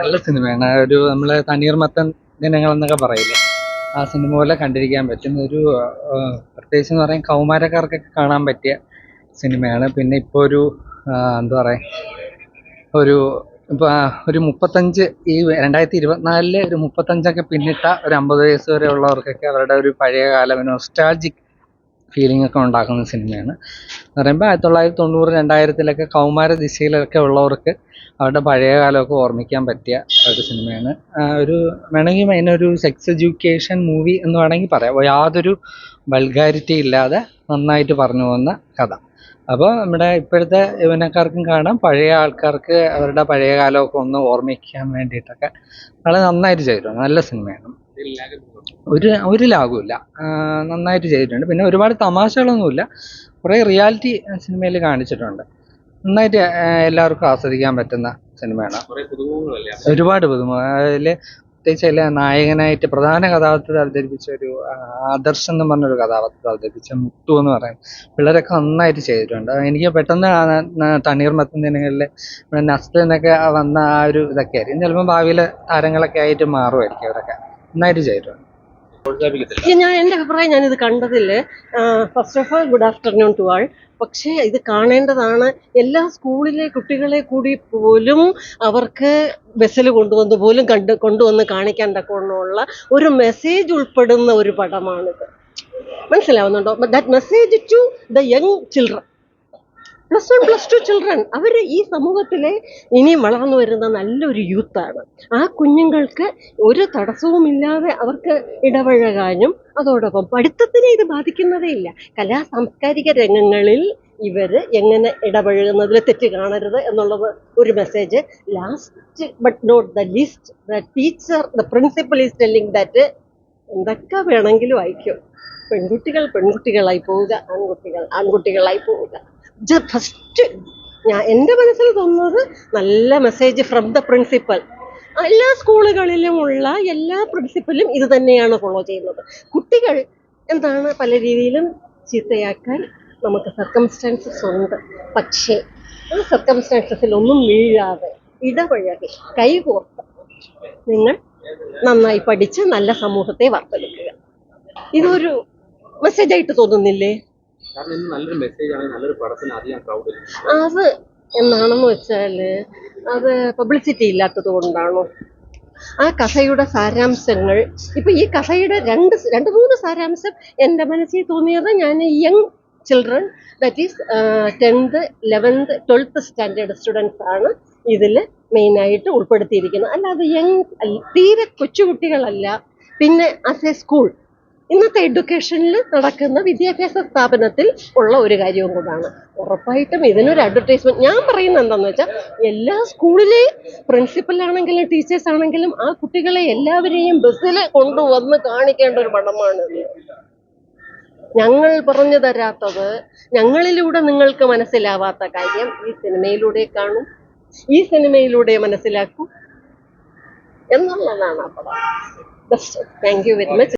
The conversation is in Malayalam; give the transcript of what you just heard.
നല്ല സിനിമയാണ്. ഒരു നമ്മള് തണ്ണീർമത്തൻ ദിനങ്ങൾ എന്നൊക്കെ പറയില്ലേ, ആ സിനിമ പോലെ കണ്ടിരിക്കാൻ പറ്റും. ഒരു പ്രത്യേകിച്ച് എന്ന് പറയാൻ കൗമാരക്കാർക്കൊക്കെ കാണാൻ പറ്റിയ സിനിമയാണ്. പിന്നെ ഇപ്പോൾ ഒരു എന്താ പറയാ, ഒരു ഇപ്പൊ ഒരു 35, ഈ 2024 ഒരു 35ഒക്കെ പിന്നിട്ട ഒരു 50 വയസ്സ് വരെ ഉള്ളവർക്കൊക്കെ അവരുടെ ഒരു പഴയകാല നൊസ്റ്റാൾജിക് ഫീലിംഗ് ഒക്കെ ഉണ്ടാക്കുന്ന സിനിമയാണ്. എന്ന് പറയുമ്പോൾ 1990, 2000 കൗമാര ദിശയിലൊക്കെ ഉള്ളവർക്ക് അവരുടെ പഴയ കാലമൊക്കെ ഓർമ്മിക്കാൻ പറ്റിയ ഒരു സിനിമയാണ്. ഒരു വേണമെങ്കിൽ അതിനൊരു സെക്സ് എഡ്യൂക്കേഷൻ മൂവി എന്ന് വേണമെങ്കിൽ പറയാം. യാതൊരു വൾഗാരിറ്റി ഇല്ലാതെ നന്നായിട്ട് പറഞ്ഞു പോകുന്ന കഥ. അപ്പോൾ നമ്മുടെ ഇപ്പോഴത്തെ യൗവനക്കാർക്കും കാണാം, പഴയ ആൾക്കാർക്ക് അവരുടെ പഴയ കാലമൊക്കെ ഒന്ന് ഓർമ്മിക്കാൻ വേണ്ടിയിട്ടൊക്കെ വളരെ നന്നായിട്ട് ചെയ്തിട്ടുണ്ട്. നല്ല സിനിമയാണ്. ഒരു ലാഗുമില്ല. നന്നായിട്ട് ചെയ്തിട്ടുണ്ട്. പിന്നെ ഒരുപാട് തമാശകളൊന്നുമില്ല, കുറേ റിയാലിറ്റി സിനിമയിൽ കാണിച്ചിട്ടുണ്ട്. നന്നായിട്ട് എല്ലാവർക്കും ആസ്വദിക്കാൻ പറ്റുന്ന സിനിമയാണ്. ഒരുപാട് പുതുമ അതിൽ, പ്രത്യേകിച്ച് അതിലെ നായകനായിട്ട് പ്രധാന കഥാപാത്രത്തെ അവതരിപ്പിച്ച ഒരു ആദർശ് എന്ന് പറഞ്ഞൊരു കഥാപാത്രത്തെ അവതരിപ്പിച്ച മുത്തു എന്ന് പറയും. പിള്ളേരൊക്കെ നന്നായിട്ട് ചെയ്തിട്ടുണ്ട്. എനിക്ക് പെട്ടെന്ന് തണ്ണീർമത്തൻ ദിനങ്ങളിൽ നസ്ലിനൊക്കെ വന്ന ആ ഒരു ഇതൊക്കെ ആയിരിക്കും. ചിലപ്പോൾ ഭാവിയിലെ താരങ്ങളൊക്കെ ആയിട്ട് മാറുമായിരിക്കും. അവരൊക്കെ നന്നായിട്ട് ചെയ്തിട്ടുണ്ട്. എൻ്റെ അഭിപ്രായം, ഞാനിത് കണ്ടതിൽ, first of all good afternoon to all. പക്ഷേ ഇത് കാണേണ്ടതാണ്. എല്ലാ സ്കൂളിലെ കുട്ടികളെ കൂടി പോലും അവർക്ക് ബസ്സിൽ കൊണ്ടുവന്ന് കാണിക്കാൻ തക്കവണ്ണമുള്ള ഒരു മെസ്സേജ് ഉൾപ്പെടുന്ന ഒരു പടമാണിത്. മനസ്സിലാവുന്നുണ്ടോ? That message to the young children, +1, +2 children. അവർ ഈ സമൂഹത്തിലെ ഇനിയും വളർന്നു വരുന്ന നല്ലൊരു യൂത്താണ്. ആ കുഞ്ഞുങ്ങൾക്ക് ഒരു തടസ്സവുമില്ലാതെ അവർക്ക് ഇടപഴകാനും, അതോടൊപ്പം പഠിത്തത്തിനെ ഇത് ബാധിക്കുന്നതേ ഇല്ല. സാംസ്കാരിക രംഗങ്ങളിൽ ഇവർ എങ്ങനെ ഇടപഴകുന്നതിൽ തെറ്റ് കാണരുത് എന്നുള്ളത് ഒരു message. Last but not the least, the teacher, the principal is telling that എന്തൊക്കെ വേണമെങ്കിലും ആയിക്കോ, പെൺകുട്ടികളായി പോവുക, ആൺകുട്ടികളായി പോവുക. ഫസ്റ്റ് എൻ്റെ മനസ്സിൽ തോന്നുന്നത് നല്ല മെസ്സേജ് ഫ്രം ദ പ്രിൻസിപ്പൽ. എല്ലാ സ്കൂളുകളിലുമുള്ള എല്ലാ പ്രിൻസിപ്പലും ഇത് തന്നെയാണ് ഫോളോ ചെയ്യുന്നത്. കുട്ടികൾ എന്താണ് പല രീതിയിലും ചീത്തയാക്കാൻ നമുക്ക് സർക്കംസ്റ്റാൻസസ് ഉണ്ട്. പക്ഷേ ആ സർക്കംസ്റ്റാൻസസിൽ ഒന്നും വീഴാതെ ഇടപഴകി കൈകോർത്ത് നിങ്ങൾ നന്നായി പഠിച്ച് നല്ല സമൂഹത്തെ വാർത്തെടുക്കുക. ഇതൊരു മെസ്സേജായിട്ട് തോന്നുന്നില്ലേ? അത് എന്താണെന്ന് വെച്ചാൽ, അത് പബ്ലിസിറ്റി ഇല്ലാത്തത് കൊണ്ടാണോ? ആ കഥയുടെ സാരാംശങ്ങൾ, ഇപ്പൊ ഈ കഥയുടെ രണ്ട് മൂന്ന് സാരാംശം എൻ്റെ മനസ്സിൽ തോന്നിയത്, ഞാൻ young children, that is 10th, 11th, 12th standard students ആണ് ഇതിൽ മെയിനായിട്ട് ഉൾപ്പെടുത്തിയിരിക്കുന്നത്. അല്ലാതെ തീരെ കൊച്ചുകുട്ടികളല്ല. പിന്നെ ആസ് എ സ്കൂൾ, ഇന്നത്തെ എഡ്യൂക്കേഷനിൽ നടക്കുന്ന വിദ്യാഭ്യാസ സ്ഥാപനത്തിൽ ഉള്ള ഒരു കാര്യവും കൂടാണ്. ഉറപ്പായിട്ടും ഇതിനൊരു അഡ്വർടൈസ്മെന്റ്. ഞാൻ പറയുന്നത് എന്താണെന്ന് വെച്ചാൽ, എല്ലാ സ്കൂളിലെ പ്രിൻസിപ്പലാണെങ്കിലും ടീച്ചേഴ്സ് ആണെങ്കിലും ആ കുട്ടികളെ എല്ലാവരെയും ബസ്സിൽ കൊണ്ടുവന്ന് കാണിക്കേണ്ട ഒരു പടമാണ്. ഞങ്ങൾ പറഞ്ഞു തരാത്തത്, ഞങ്ങളിലൂടെ നിങ്ങൾക്ക് മനസ്സിലാവാത്ത കാര്യം ഈ സിനിമയിലൂടെ കാണും, ഈ സിനിമയിലൂടെ മനസ്സിലാക്കും എന്നുള്ളതാണ് ആ പടം. Best. Thank you very much.